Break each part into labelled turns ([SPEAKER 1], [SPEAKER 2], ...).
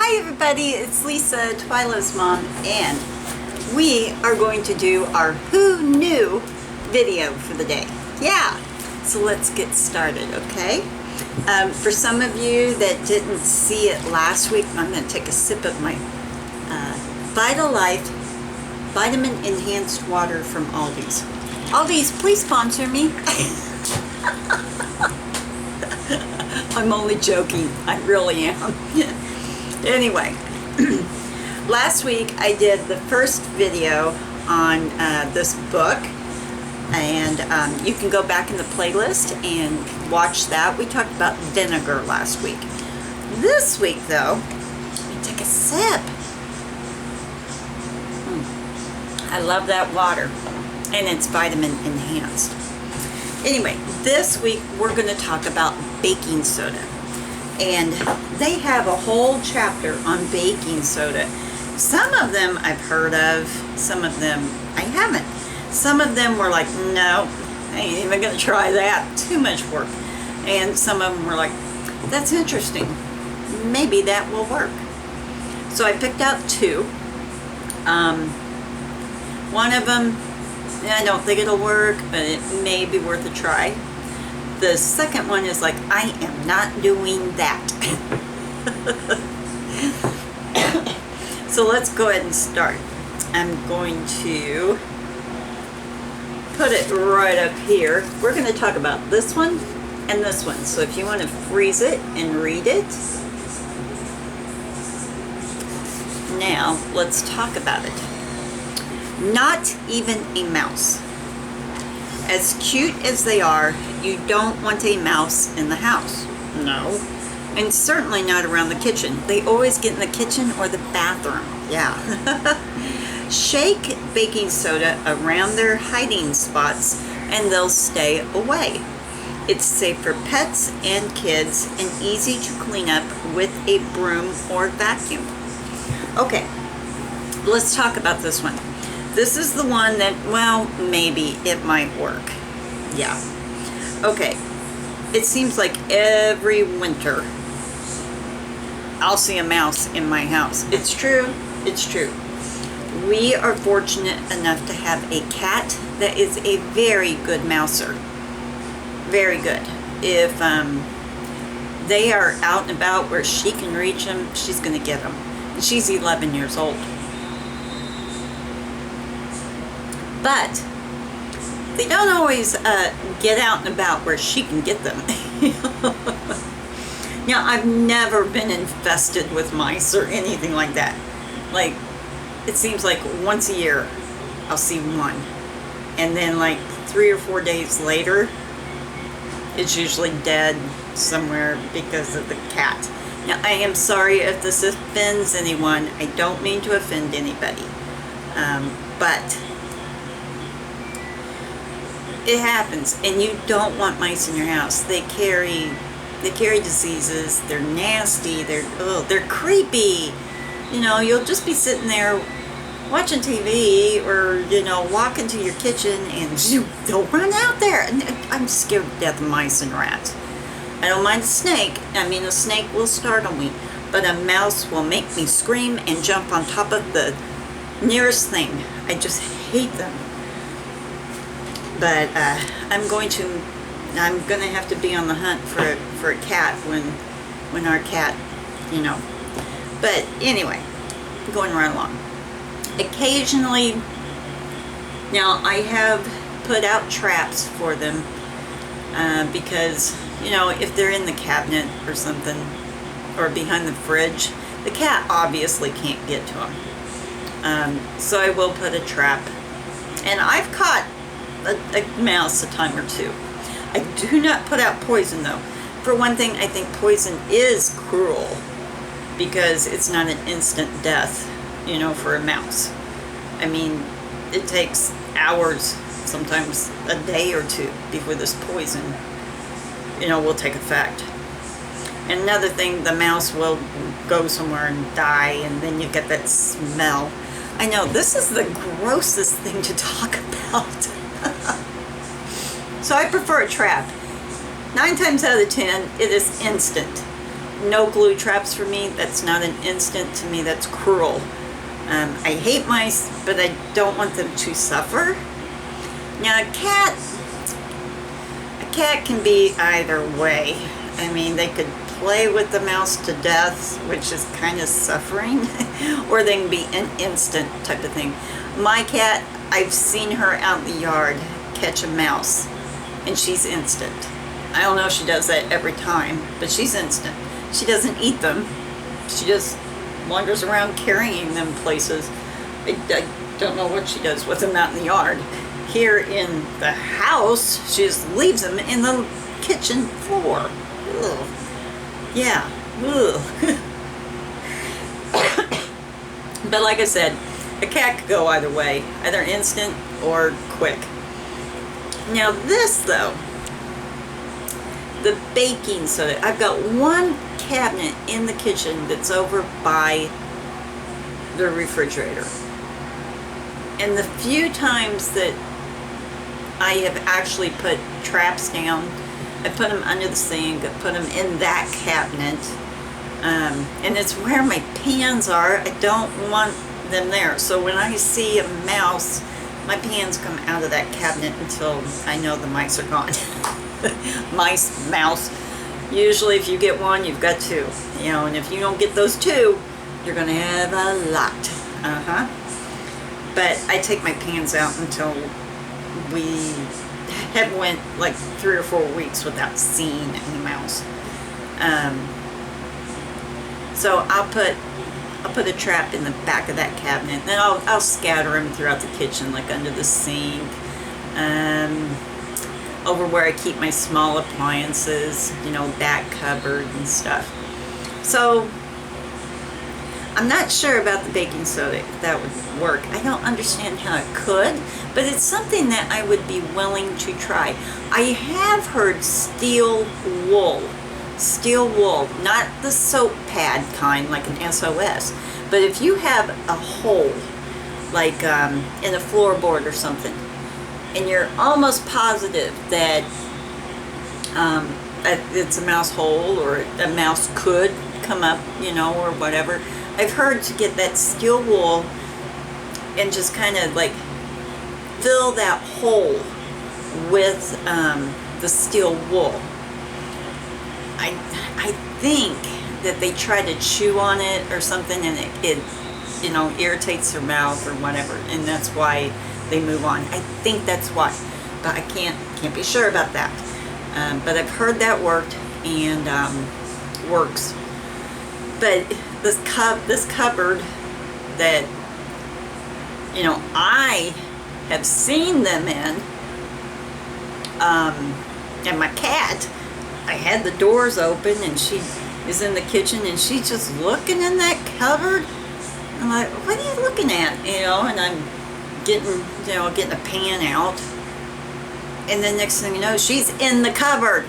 [SPEAKER 1] Hi everybody, it's Lisa, Twyla's mom, and we are going to do our Who Knew video for the day. Yeah, so let's get started, okay? For some of you that didn't see it last week, I'm going to take a sip of my Vitalife Vitamin Enhanced Water from Aldi's. Aldi's, please sponsor me. I'm only joking. I really am. Anyway, last week I did the first video on this book, and you can go back in the playlist and watch that. We talked about vinegar last week. This week, though, let me take a sip. I love that water, and it's vitamin enhanced. Anyway, this week we're going to talk about baking soda. And they have a whole chapter on baking soda. Some of them I've heard of, some of them I haven't. Some of them were like, no, I ain't even going to try that. Too much work. And some of them were like, that's interesting. Maybe that will work. So I picked out two. One of them, I don't think it'll work, but it may be worth a try. The second one is like, I am not doing that. So let's go ahead and start. I'm going to put it right up here. We're going to talk about this one and this one. So if you want to freeze it and read it. Now, let's talk about it. Not even a mouse. As cute as they are, you don't want a mouse in the house. No. And certainly not around the kitchen. They always get in the kitchen or the bathroom. Yeah. Shake baking soda around their hiding spots and they'll stay away. It's safe for pets and kids and easy to clean up with a broom or vacuum. Okay, let's talk about this one. This is the one that, well, maybe it might work. Yeah. Okay. It seems like every winter I'll see a mouse in my house. It's true. It's true. We are fortunate enough to have a cat that is a very good mouser. Very good. If they are out and about where she can reach them, she's going to get them. And she's 11 years old. But they don't always get out and about where she can get them. Now, I've never been infested with mice or anything like that. Like, it seems like once a year I'll see one. And then like 3 or 4 days later, it's usually dead somewhere because of the cat. Now, I am sorry if this offends anyone. I don't mean to offend anybody. But it happens, and you don't want mice in your house. They carry diseases. They're nasty. They're creepy. You know, you'll just be sitting there watching TV, or walking to your kitchen, and they'll run out there. And I'm scared to death of mice and rats. I don't mind a snake. I mean, a snake will startle me, but a mouse will make me scream and jump on top of the nearest thing. I just hate them. But I'm going to have to be on the hunt for a cat when our cat, But anyway, going right along. Occasionally, now I have put out traps for them because, if they're in the cabinet or something, or behind the fridge, the cat obviously can't get to them. So I will put a trap. And I've caught a mouse a time or two. I do not put out poison, though. For one thing, I think poison is cruel because it's not an instant death, for a mouse. I mean, it takes hours, sometimes a day or two before this poison, will take effect. And another thing, the mouse will go somewhere and die, and then you get that smell. I know, this is the grossest thing to talk about. So I prefer a trap. 9 times out of 10, it is instant. no glue traps for me. That's not an instant. To me, that's cruel. I hate mice, but I don't want them to suffer. Now, a cat can be either way. I mean, they could play with the mouse to death, which is kind of suffering, or they can be an instant type of thing. My cat, I've seen her out in the yard catch a mouse, and she's instant. I don't know if she does that every time, but she's instant. She doesn't eat them. She just wanders around carrying them places. I don't know what she does with them out in the yard. Here in the house, she just leaves them in the kitchen floor. Ugh. Yeah. Ugh. But like I said, a cat could go either way, either instant or quick. Now this though, the baking soda. I've got one cabinet in the kitchen that's over by the refrigerator. And the few times that I have actually put traps down, I put them under the sink, I put them in that cabinet. And it's where my pans are. I don't want them there. So when I see a mouse, my pans come out of that cabinet until I know the mice are gone. Mice, mouse. Usually if you get one, you've got two. You know, and if you don't get those two, you're going to have a lot. But I take my pans out until we have went like 3 or 4 weeks without seeing any mouse. So I'll put a trap in the back of that cabinet, and then I'll scatter them throughout the kitchen, like under the sink, over where I keep my small appliances, you know, that cupboard and stuff. So I'm not sure about the baking soda, if that would work. I don't understand how it could, but it's something that I would be willing to try. I have heard steel wool, not the soap pad kind like an SOS, but if you have a hole, like in a floorboard or something, and you're almost positive that it's a mouse hole, or a mouse could come up, you know, or whatever, I've heard to get that steel wool and just kind of like fill that hole with the steel wool. I think that they try to chew on it or something, and it you know, irritates their mouth or whatever, and that's why they move on. I think that's why, but I can't be sure about that. But I've heard that worked and works. But this cupboard that, you know, I have seen them in, and my cat, I had the doors open and she is in the kitchen and she's just looking in that cupboard. I'm like, what are you looking at? You know, and I'm getting a pan out. And then next thing you know, she's in the cupboard.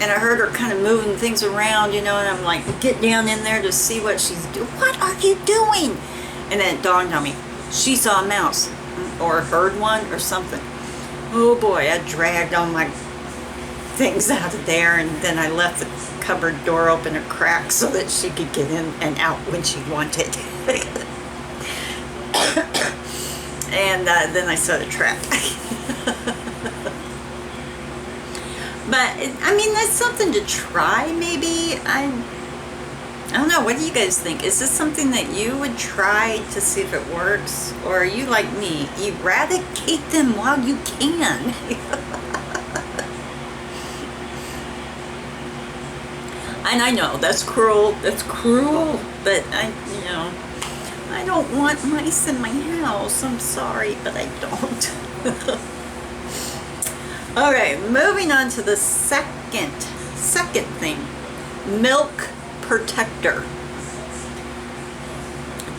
[SPEAKER 1] And I heard her kind of moving things around, you know, and I'm like, get down in there to see what she's doing. What are you doing? And then it dawned on me, she saw a mouse or heard one or something. Oh boy, I dragged all my things out of there, and then I left the cupboard door open a crack so that she could get in and out when she wanted. And then I set a trap. But I mean, that's something to try. Maybe I don't know. What do you guys think? Is this something that you would try to see if it works, or are you like me? You eradicate them while you can. And I know that's cruel. That's cruel. But I don't want mice in my house. I'm sorry, but I don't. All right, moving on to the second thing, milk protector.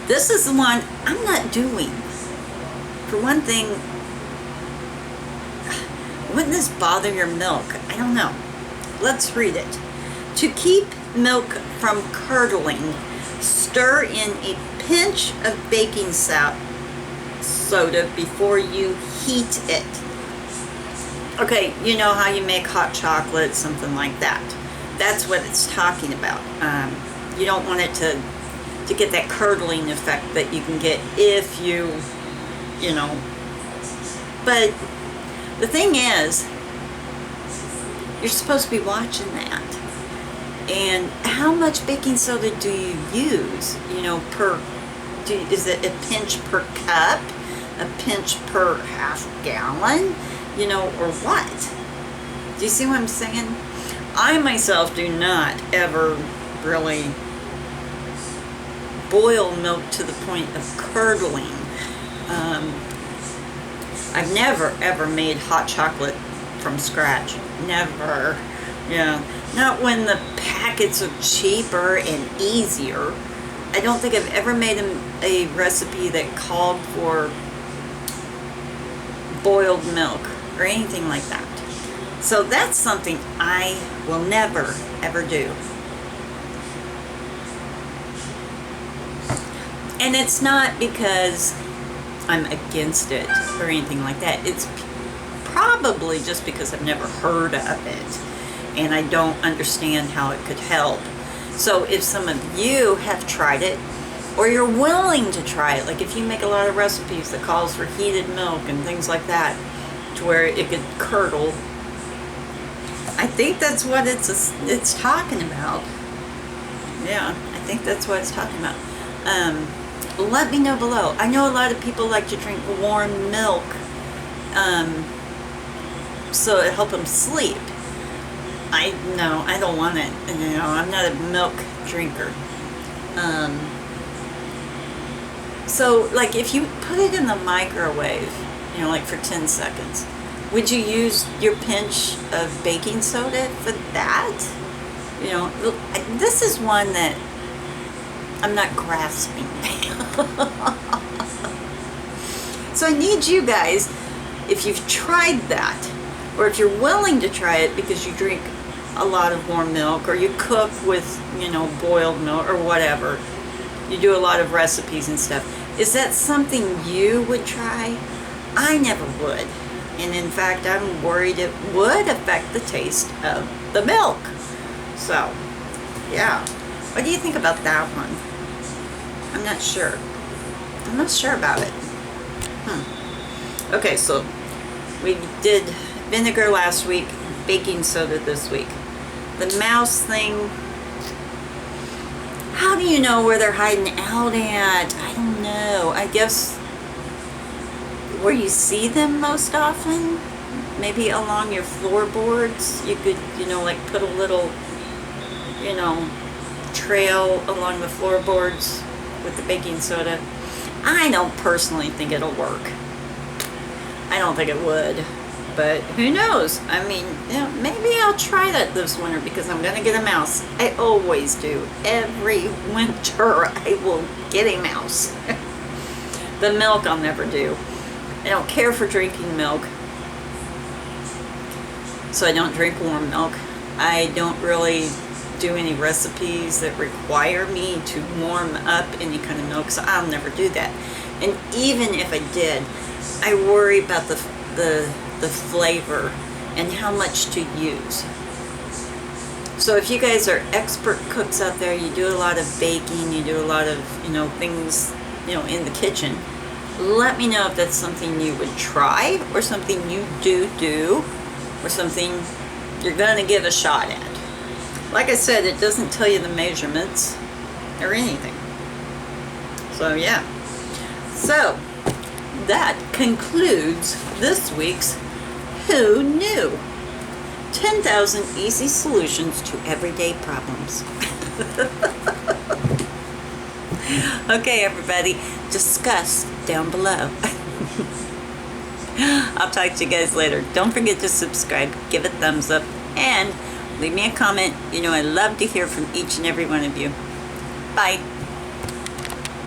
[SPEAKER 1] This is the one I'm not doing. For one thing, wouldn't this bother your milk? I don't know. Let's read it. To keep milk from curdling, stir in a pinch of baking soda before you heat it. Okay, you know how you make hot chocolate, something like that. that's what it's talking about. You don't want it to get that curdling effect that you can get if you know. But the thing is, you're supposed to be watching that. And how much baking soda do you use? You know, is it a pinch per cup? A pinch per half gallon? You know, or what? Do you see what I'm saying? I myself do not ever really boil milk to the point of curdling. I've never ever made hot chocolate from scratch. Never. Yeah. Not when the packets are cheaper and easier. I don't think I've ever made a recipe that called for boiled milk or anything like that. So that's something I will never ever do. And it's not because I'm against it or anything like that. It's probably just because I've never heard of it and I don't understand how it could help. So if some of you have tried it, or you're willing to try it, like if you make a lot of recipes that calls for heated milk and things like that, to where it could curdle, I think that's what it's talking about. Yeah, I think that's what it's talking about. Let me know below. I know a lot of people like to drink warm milk, so it help them sleep. I don't want it. You know, I'm not a milk drinker. So, like, if you put it in the microwave, you know, like for 10 seconds, would you use your pinch of baking soda for that? You know, this is one that I'm not grasping. So I need you guys, if you've tried that, or if you're willing to try it because you drink a lot of warm milk, or you cook with, you know, boiled milk or whatever, you do a lot of recipes and stuff, is that something you would try? I never would. And in fact, I'm worried it would affect the taste of the milk. So, yeah. What do you think about that one? I'm not sure. I'm not sure about it. Okay, so we did vinegar last week, baking soda this week. The mouse thing, how do you know where they're hiding out at? I don't know. I guess where you see them most often, maybe along your floorboards. You could, you know, like put a little, you know, trail along the floorboards with the baking soda. I don't personally think it'll work. I don't think it would. But who knows? I mean, you know, maybe I'll try that this winter because I'm going to get a mouse. I always do. Every winter I will get a mouse. The milk I'll never do. I don't care for drinking milk. So I don't drink warm milk. I don't really do any recipes that require me to warm up any kind of milk, so I'll never do that. And even if I did, I worry about the flavor and how much to use. So if you guys are expert cooks out there, you do a lot of baking, you do a lot of, you know, things, you know, in the kitchen, let me know if that's something you would try, or something you do, or something you're gonna give a shot at. Like I said, it doesn't tell you the measurements or anything. So yeah. So that concludes this week's Who Knew? 10,000 easy solutions to everyday problems. Okay, everybody, discuss down below. I'll talk to you guys later. Don't forget to subscribe, give a thumbs up, and leave me a comment. You know, I love to hear from each and every one of you. Bye.